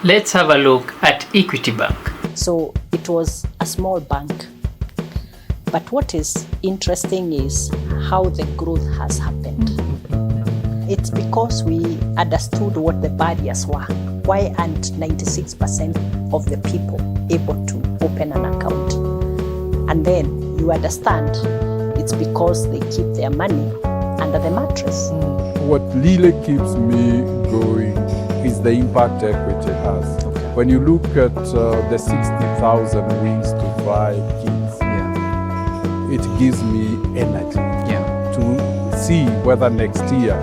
Let's have a look at Equity Bank. So it was a small bank. But what is interesting is how the growth has happened. It's because we understood what the barriers were. Why aren't 96% of the people able to open an account? And then you understand it's because they keep their money under the mattress. What really keeps me going is the impact equity has. Okay. When you look at the 60,000 wings to fly kids, it gives me energy to see whether next year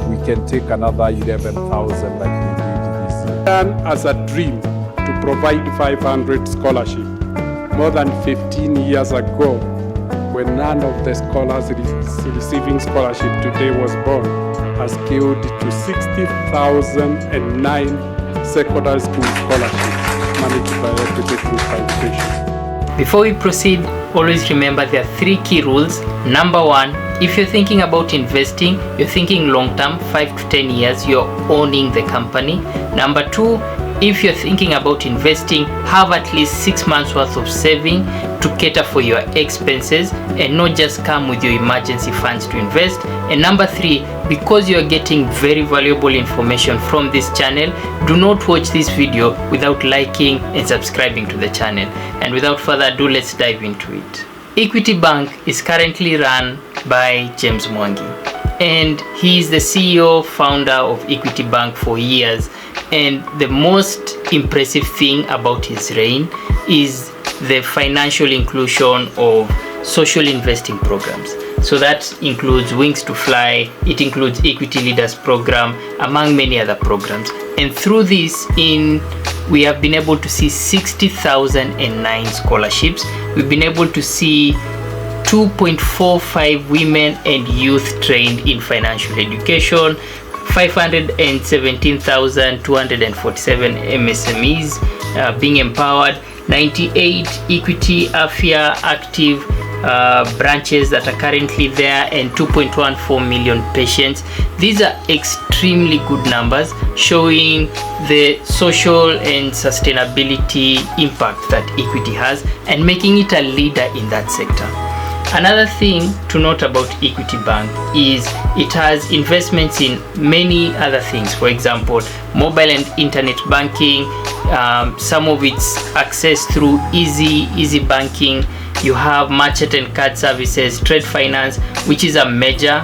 we can take another 11,000 like we did this year. Began as a dream to provide 500 scholarships more than 15 years ago, when none of the scholars receiving scholarship today was born, has scaled to 60,009 secondary school scholarships managed by Equity through Foundation. Before we proceed, always remember there are 3 key rules. Number 1, if you're thinking about investing, you're thinking long term, 5 to 10 years, you're owning the company. Number 2, if you're thinking about investing, have at least 6 months worth of saving to cater for your expenses and not just come with your emergency funds to invest. And number 3, because you're getting very valuable information from this channel, do not watch this video without liking and subscribing to the channel. And without further ado, let's dive into it. Equity Bank is currently run by James Mwangi, and he is the CEO founder of Equity Bank for years. And the most impressive thing about his reign is the financial inclusion of social investing programs. So that includes Wings to Fly, it includes Equity Leaders Program, among many other programs. And through this, we have been able to see 60,009 scholarships. We've been able to see 2.45 women and youth trained in financial education, 517,247 MSMEs being empowered, 98 Equity Afia active branches that are currently there, and 2.14 million patients. These are extremely good numbers, showing the social and sustainability impact that Equity has and making it a leader in that sector. Another thing to note about Equity Bank is it has investments in many other things. For example, mobile and internet banking, some of its access through easy banking. You have merchant and card services, trade finance, which is a major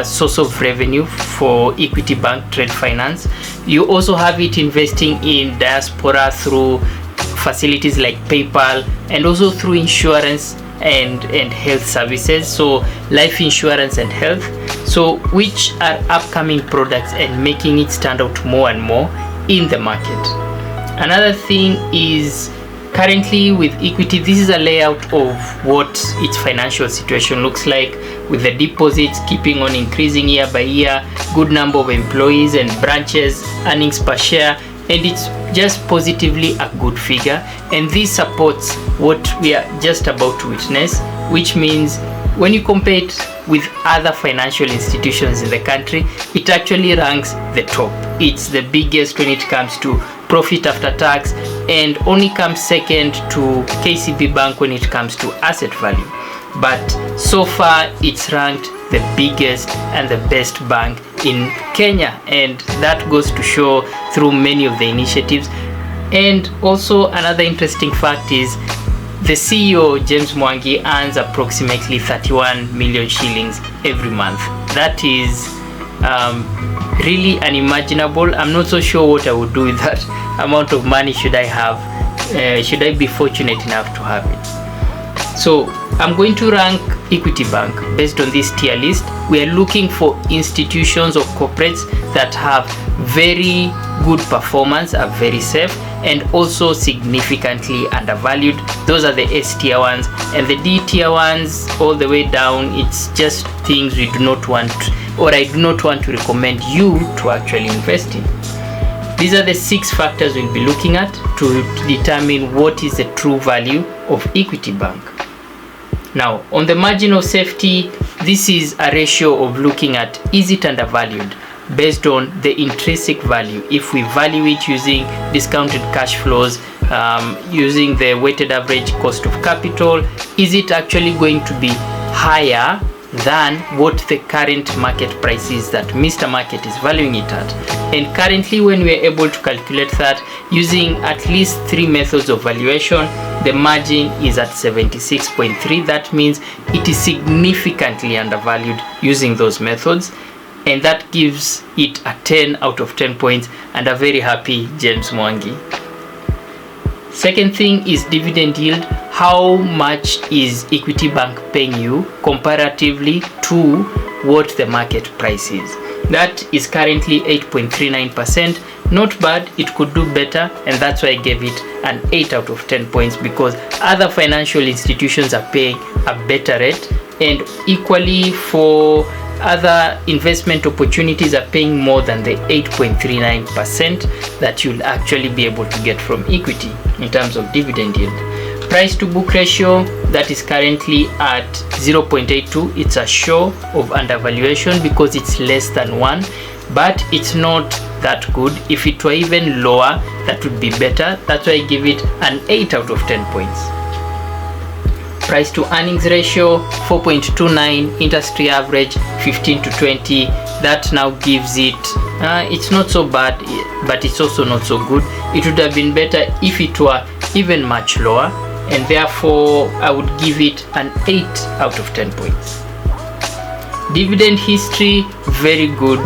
source of revenue for Equity Bank, trade finance. You also have it investing in diaspora through facilities like PayPal, and also through insurance and health services, so life insurance and health, so which are upcoming products and making it stand out more and more in the market. Another thing is, currently with Equity, this is a layout of what its financial situation looks like, with the deposits keeping on increasing year by year, good number of employees and branches, earnings per share, and it's just positively a good figure. And this supports what we are just about to witness, which means when you compare it with other financial institutions in the country, it actually ranks the top. It's the biggest when it comes to profit after tax, and only comes second to KCB Bank when it comes to asset value. But so far it's ranked the biggest and the best bank in Kenya, and that goes to show through many of the initiatives. And also another interesting fact is the CEO, James Mwangi, earns approximately 31 million shillings every month. That is really unimaginable. I'm not so sure what I would do with that amount of money. Should I have, should I be fortunate enough to have it? So I'm going to rank Equity Bank based on this tier list. We are looking for institutions or corporates that have very good performance, are very safe, and also significantly undervalued. Those are the S tier ones, and the D tier ones all the way down, it's just things we do not want, or I do not want to recommend you to actually invest in. These are the 6 factors we'll be looking at to determine what is the true value of Equity Bank. Now, on the margin of safety, this is a ratio of looking at, is it undervalued? based on the intrinsic value. If we value it using discounted cash flows, using the weighted average cost of capital, is it actually going to be higher than what the current market price is that Mr. Market is valuing it at? And currently, when we are able to calculate that using at least 3 methods of valuation, the margin is at 76.3. That means it is significantly undervalued using those methods, and that gives it a 10 out of 10 points and a very happy James Mwangi. Second thing is dividend yield. How much is Equity Bank paying you comparatively to what the market price is? That is currently 8.39%. Not bad, it could do better, and that's why I gave it an 8 out of 10 points, because other financial institutions are paying a better rate, and equally for other investment opportunities are paying more than the 8.39% that you'll actually be able to get from equity in terms of dividend yield. Price to book ratio, that is currently at 0.82. It's a show of undervaluation because it's less than 1, but it's not that good. If it were even lower, that would be better. That's why I give it an 8 out of 10 points. Price to earnings ratio 4.29, industry average 15 to 20. That now gives it it's not so bad, but it's also not so good. It would have been better if it were even much lower, and therefore I would give it an 8 out of 10 points. Dividend history, very good.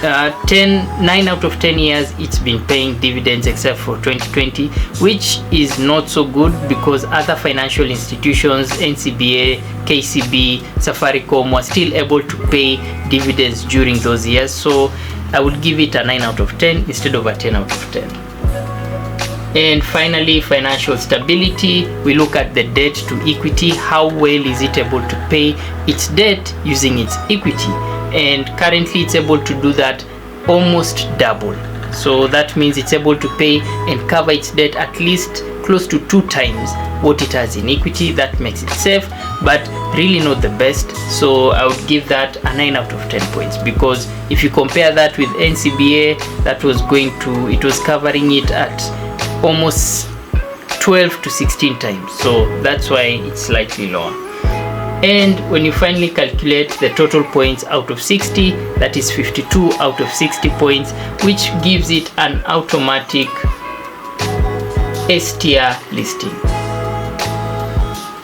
9 out of 10 years it's been paying dividends, except for 2020, which is not so good because other financial institutions, NCBA, KCB, Safaricom, were still able to pay dividends during those years. So I would give it a 9 out of 10 instead of a 10 out of 10. And finally, financial stability. We look at the debt to equity. How well is it able to pay its debt using its equity? And currently it's able to do that almost double. So that means it's able to pay and cover its debt at least close to 2 times what it has in equity. That makes it safe, but really not the best. So I would give that a 9 out of 10 points, because if you compare that with NCBA, that was it was covering it at almost 12 to 16 times. So that's why it's slightly lower. And when you finally calculate the total points out of 60, that is 52 out of 60 points, which gives it an automatic S tier listing.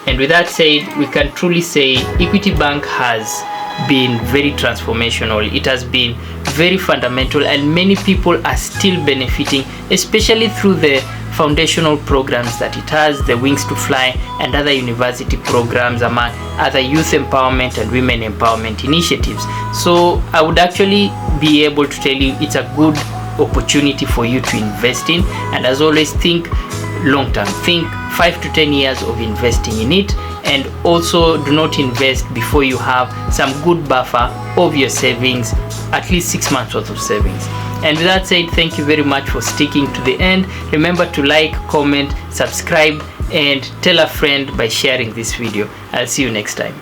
And with that said, we can truly say Equity Bank has been very transformational. It has been very fundamental, and many people are still benefiting, especially through the foundational programs that it has, the Wings to Fly and other university programs, among other youth empowerment and women empowerment initiatives. So I would actually be able to tell you it's a good opportunity for you to invest in, and as always, think long term. Think 5 to 10 years of investing in it, and also do not invest before you have some good buffer of your savings, at least 6 months worth of savings. And with that said, thank you very much for sticking to the end. Remember to like, comment, subscribe, and tell a friend by sharing this video. I'll see you next time.